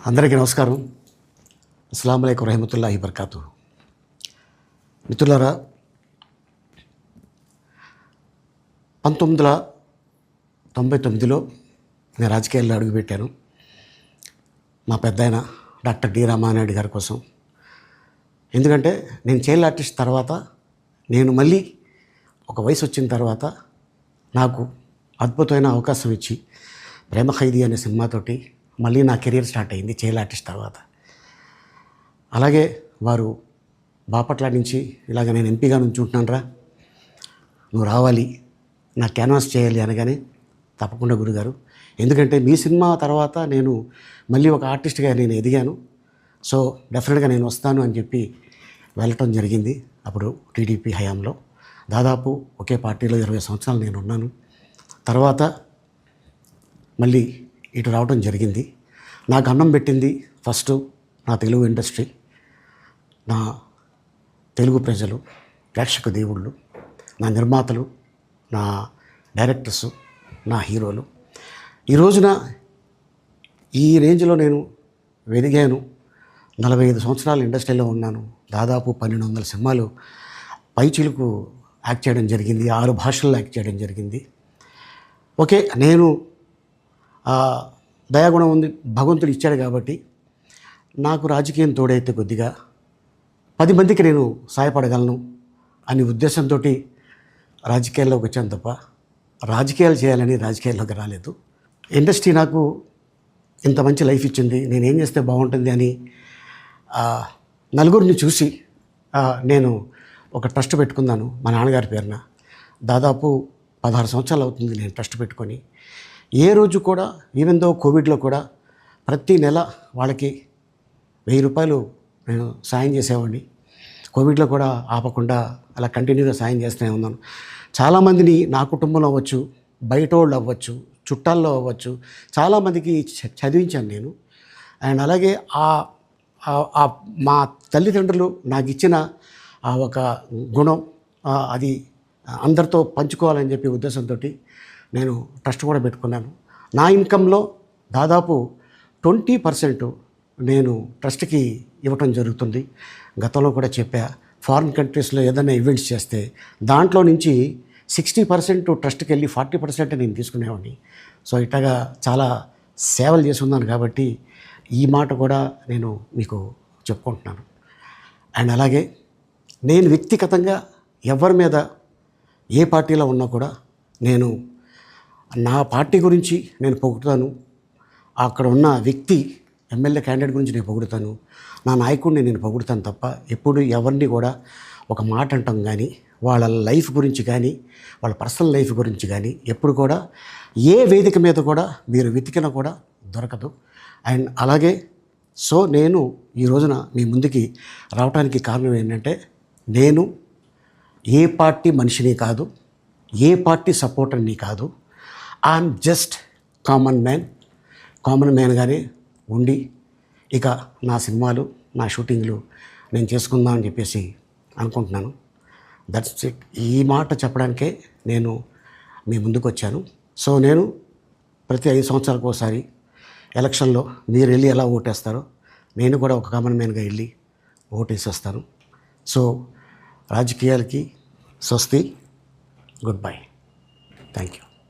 అందరికీ నమస్కారం. అస్సలాము అలైకుం రహమతుల్లాహి బర్కాతు. మిత్రులారా, 1999లో నేను రాజకీయాల్లో అడుగుపెట్టాను. మా పెద్దాయన డాక్టర్ డి రామానాయుడు గారి కోసం. ఎందుకంటే నేను చైల్డ్ ఆర్టిస్ట్ తర్వాత నేను మళ్ళీ ఒక వయసు వచ్చిన తర్వాత నాకు అద్భుతమైన అవకాశం ఇచ్చి ప్రేమ ఖైదీ అనే సినిమాతోటి మళ్ళీ నా కెరీర్ స్టార్ట్ అయింది చైల్డ్ ఆర్టిస్ట్ తర్వాత. అలాగే వారు బాపట్ల నుంచి ఇలాగ నేను ఎంపీగా నుంచుంటున్నాను రా, నువ్వు రావాలి, నా క్యాన్వాస్ చేయాలి అనగానే తప్పకుండా గురుగారు, ఎందుకంటే మీ సినిమా తర్వాత నేను మళ్ళీ ఒక ఆర్టిస్ట్గా నేను ఎదిగాను, సో డెఫినెట్గా నేను వస్తాను అని చెప్పి వెళ్ళటం జరిగింది. అప్పుడు టీడీపీ హయాంలో దాదాపు ఒకే పార్టీలో 20 సంవత్సరాలు నేను ఉన్నాను. తర్వాత మళ్ళీ ఇటు రావడం జరిగింది. నాకు అన్నం పెట్టింది ఫస్ట్ నా తెలుగు ఇండస్ట్రీ, నా తెలుగు ప్రజలు, ప్రేక్షక దేవుళ్ళు, నా నిర్మాతలు, నా డైరెక్టర్సు, నా హీరోలు. ఈ రోజున ఈ రేంజ్లో నేను ఎదిగాను. 45 సంవత్సరాలు ఇండస్ట్రీలో ఉన్నాను. దాదాపు 1200 సినిమాలు పైచిలుకు యాక్ట్ చేయడం జరిగింది. 6 భాషల్లో యాక్ట్ చేయడం జరిగింది. ఓకే, నేను దయాగుణం ఉంది, భగవంతుడు ఇచ్చాడు కాబట్టి నాకు రాజకీయం తోడైతే కొద్దిగా 10 మందికి నేను సహాయపడగలను అనే ఉద్దేశంతో రాజకీయాల్లోకి వచ్చాను తప్ప రాజకీయాలు చేయాలని రాజకీయాల్లోకి రాలేదు. ఇండస్ట్రీ నాకు ఇంత మంచి లైఫ్ ఇచ్చింది, నేనేం చేస్తే బాగుంటుంది అని నలుగురిని చూసి నేను ఒక ట్రస్ట్ పెట్టుకున్నాను మా నాన్నగారి పేరున. దాదాపు 16 సంవత్సరాలు అవుతుంది నేను ట్రస్ట్ పెట్టుకొని. ఏ రోజు కూడా, ఈవెన్ దో కోవిడ్లో కూడా ప్రతి నెల వాళ్ళకి 1000 రూపాయలు నేను సాయం చేసేవాడిని. కోవిడ్లో కూడా ఆపకుండా అలా కంటిన్యూగా సాయం చేస్తూనే ఉన్నాను. చాలామందిని నా కుటుంబంలో అవ్వచ్చు, బయట వాళ్ళు అవ్వచ్చు, చుట్టాల్లో అవ్వచ్చు, చాలామందికి చదివించాను నేను. అండ్ అలాగే మా తల్లిదండ్రులు నాకు ఇచ్చిన ఒక గుణం అది అందరితో పంచుకోవాలని చెప్పి ఉద్దేశంతో నేను ట్రస్ట్ కూడా పెట్టుకున్నాను. నా ఇన్కంలో దాదాపు 20% నేను ట్రస్ట్కి ఇవ్వటం జరుగుతుంది. గతంలో కూడా చెప్పా, ఫారిన్ కంట్రీస్లో ఏదైనా ఈవెంట్స్ చేస్తే దాంట్లో నుంచి 60% ట్రస్ట్కి వెళ్ళి 40% నేను తీసుకునేవాడిని. సో ఇట్లాగా చాలా సేవలు చేసి ఉన్నాను కాబట్టి ఈ మాట కూడా నేను మీకు చెప్పుకుంటున్నాను. అండ్ అలాగే నేను వ్యక్తిగతంగా ఎవరి మీద ఏ పార్టీలో ఉన్నా కూడా నేను నా పార్టీ గురించి నేను పొగుడుతాను, అక్కడ ఉన్న వ్యక్తి ఎమ్మెల్యే క్యాండిడేట్ గురించి నేను పొగుడుతాను, నా నాయకుడిని నేను పొగుడుతాను తప్ప ఎప్పుడు ఎవరిని కూడా ఒక మాట అంటాం కానీ వాళ్ళ లైఫ్ గురించి కానీ వాళ్ళ పర్సనల్ లైఫ్ గురించి కానీ ఎప్పుడు కూడా ఏ వేదిక మీద కూడా మీరు వెతికినా కూడా దొరకదు. అండ్ అలాగే సో నేను ఈ రోజున మీ ముందుకి రావడానికి కారణం ఏంటంటే, నేను ఏ పార్టీ మనిషిని కాదు, ఏ పార్టీ సపోర్టర్ని కాదు, ఐఎమ్ జస్ట్ కామన్ మ్యాన్గానే ఉండి ఇక నా సినిమాలు, నా షూటింగ్లు నేను చేసుకుందామని చెప్పేసి అనుకుంటున్నాను. That's it. ఈ మాట చెప్పడానికే నేను మీ ముందుకు వచ్చాను. సో నేను ప్రతి 5 సంవత్సరాలకు ఒకసారి ఎలక్షన్లో మీరు వెళ్ళి ఎలా ఓటేస్తారో నేను కూడా ఒక కామన్ మ్యాన్గా వెళ్ళి ఓటేసి వస్తాను. సో రాజకీయాలకి స్వస్తి, గుడ్ బై, థ్యాంక్ యూ.